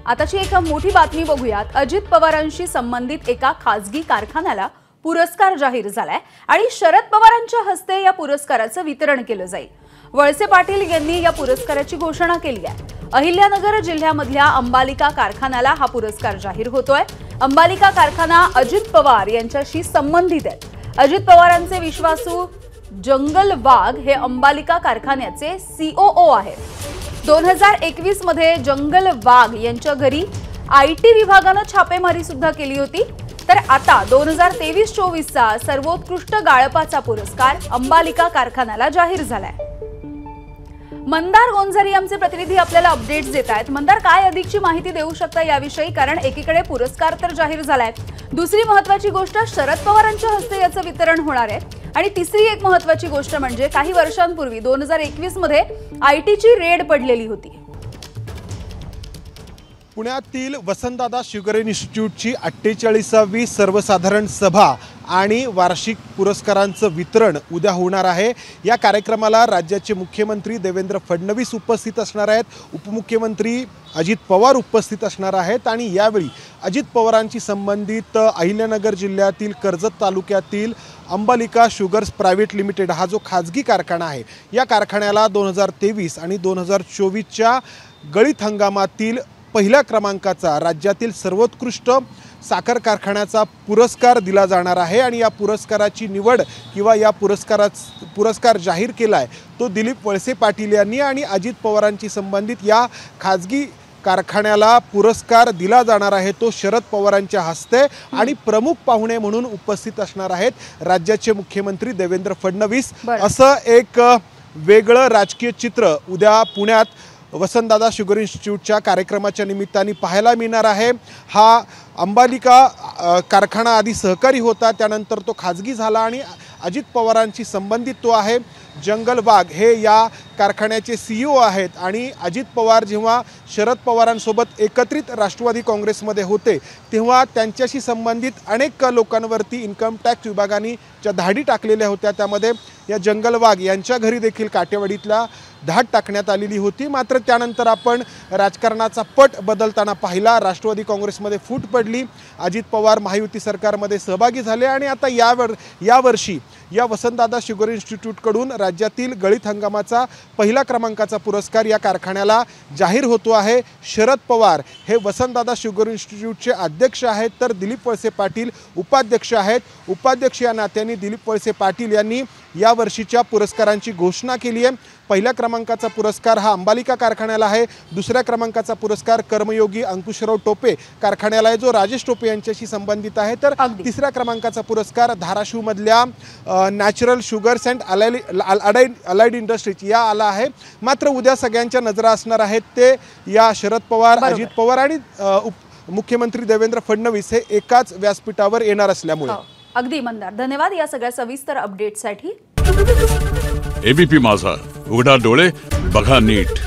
आताची एक मोठी बातमी बघूयात। अजित पवारांशी संबंधित एका खासगी कारखान्याला पुरस्कार जाहीर झालाय आणि शरद पवारांच्या हस्ते या पुरस्काराचं वितरण केलं जाईल। वळसे पाटील यांनी या पुरस्काराची घोषणा केली आहे। अहिल्यानगर जिल्ह्यामधल्या अंबालिका कारखान्याला हा पुरस्कार जाहीर होतोय। अंबालिका कारखाना अजित पवार यांच्याशी संबंधित आहे। अजित पवारांचे विश्वासू जंगल वाघ हे अंबालिका कारखान्याचे सीओओ आहेत। 2021 मध्ये जंगल वाघ यांच्या घरी आयटी विभागाने छापेमारी सुद्धा केली होती। तर आता 2023-24 चा सर्वोत्कृष्ट गाळपाचा पुरस्कार अंबालिका कारखान्याला जाहीर झालाय। मंदार गोंझारी आमचे प्रतिनिधी आपल्याला अपडेट्स देत आहेत। मंदार, काय अधिकची माहिती देऊ शकता याविषयी? कारण एकीकडे पुरस्कार तर जाहीर झालाय, दुसरी महत्त्वाची गोष्ट शरद पवारांच्या हस्ते याचं वितरण होणार आहे आणि तिसरी एक महत्त्वाची गोष्ट म्हणजे काही वर्षांपूर्वी 2021 मध्ये आयटीची रेड पडलेली होती। पुण्यातील वसंतदादा शुगर इन्स्टिट्यूटची 48वी सर्वसाधारण सभा आणि वार्षिक पुरस्कारांचं वितरण उद्या होणार आहे। या कार्यक्रमाला राज्याचे मुख्यमंत्री देवेंद्र फडणवीस उपस्थित असणार आहेत, उपमुख्यमंत्री अजित पवार उपस्थित असणार आहेत आणि यावेळी अजित पवारांशी संबंधित अहिल्यानगर जिल्ह्यातील कर्जत तालुक्यातील अंबालिका शुगर्स प्रायव्हेट लिमिटेड हा जो खाजगी कारखाना आहे, या कारखान्याला 2023 आणि 2024च्या गळीत हंगामातील पहिल्या क्रमांकाचा राज्यातील सर्वोत्कृष्ट साखर कारखान्याचा पुरस्कार दिला जाणार आहे आणि या पुरस्काराची निवड किंवा या पुरस्कार जाहीर केलाय तो दिलीप वळसे पाटील यांनी आणि अजित पवारांशी संबंधित या खाजगी कारखान्याला पुरस्कार दिला जाणार आहे तो शरद पवारांच्या हस्ते आणि प्रमुख पाहुणे म्हणून उपस्थित असणार आहेत राज्याचे मुख्यमंत्री देवेंद्र फडणवीस। असं एक वेगळं राजकीय चित्र उद्या पुण्यात वसंतदादा शुगर इन्स्टिट्यूटच्या कार्यक्रमाच्या निमित्ताने पाहायला मिळणार आहे। हा अंबालिका कारखाना आधी सहकारी होता, त्यानंतर तो खाजगी झाला आणि अजित पवारांशी संबंधित तो आहे। जंगल वाघ हे या कारखान्याचे सीईओ आहेत आणि अजित पवार जेव्हा शरद पवारांसोबत एकत्रित राष्ट्रवादी काँग्रेसमध्ये होते तेव्हा त्यांच्याशी संबंधित अनेक लोकांवरती इन्कम टॅक्स विभागाने ज्या धाडी टाकलेल्या होत्या त्यामध्ये या जंगल वाघ यांच्या घरी देखील काटेवाडीतला धाड टाकण्यात आलेली होती। मात्र त्यानंतर आपण राजकारणाचा पट बदलताना पाहिला, राष्ट्रवादी काँग्रेसमध्ये फूट पडली, अजित पवार महायुती सरकारमध्ये सहभागी झाले आणि आता यावर्षी या वसंतदादा शुगर इन्स्टिट्यूटकडून राज्यातील गळीत हंगामाचा पहिला क्रमांकाचा पुरस्कार या कारखान्याला जाहीर होतो आहे। शरद पवार हे वसंतदादा शुगर इन्स्टिट्यूटचे अध्यक्ष आहेत, तर दिलीप वळसे पाटील उपाध्यक्ष आहेत। उपाध्यक्ष या नात्याने दिलीप वळसे पाटील यांनी या वर्षीच्या पुरस्कारांची घोषणा केली आहे। पहिल्या क्रमांकाचा पुरस्कार हा अंबालिका कारखान्याला आहे, दुसऱ्या क्रमांकाचा पुरस्कार कर्मयोगी अंकुशराव टोपे कारखान्याला आहे जो राजेश टोपे यांच्याशी संबंधित आहे, तर तिसऱ्या क्रमांकाचा पुरस्कार धाराशिवमधल्या natural sugars and allied industries या आला आहे। मात्र उद्या सगळ्यांच्या नजरा असणार आहेत ते या शरद पवार, अजित पवार आणि मुख्यमंत्री देवेंद्र फडणवीस हे एकाच व्यासपीठावर येणार असल्यामुळे। अगदी मंदार, धन्यवाद या सगळ्या सविस्तर अपडेटसाठी। एबीपी माझा, उघडा डोळे बघा नीट।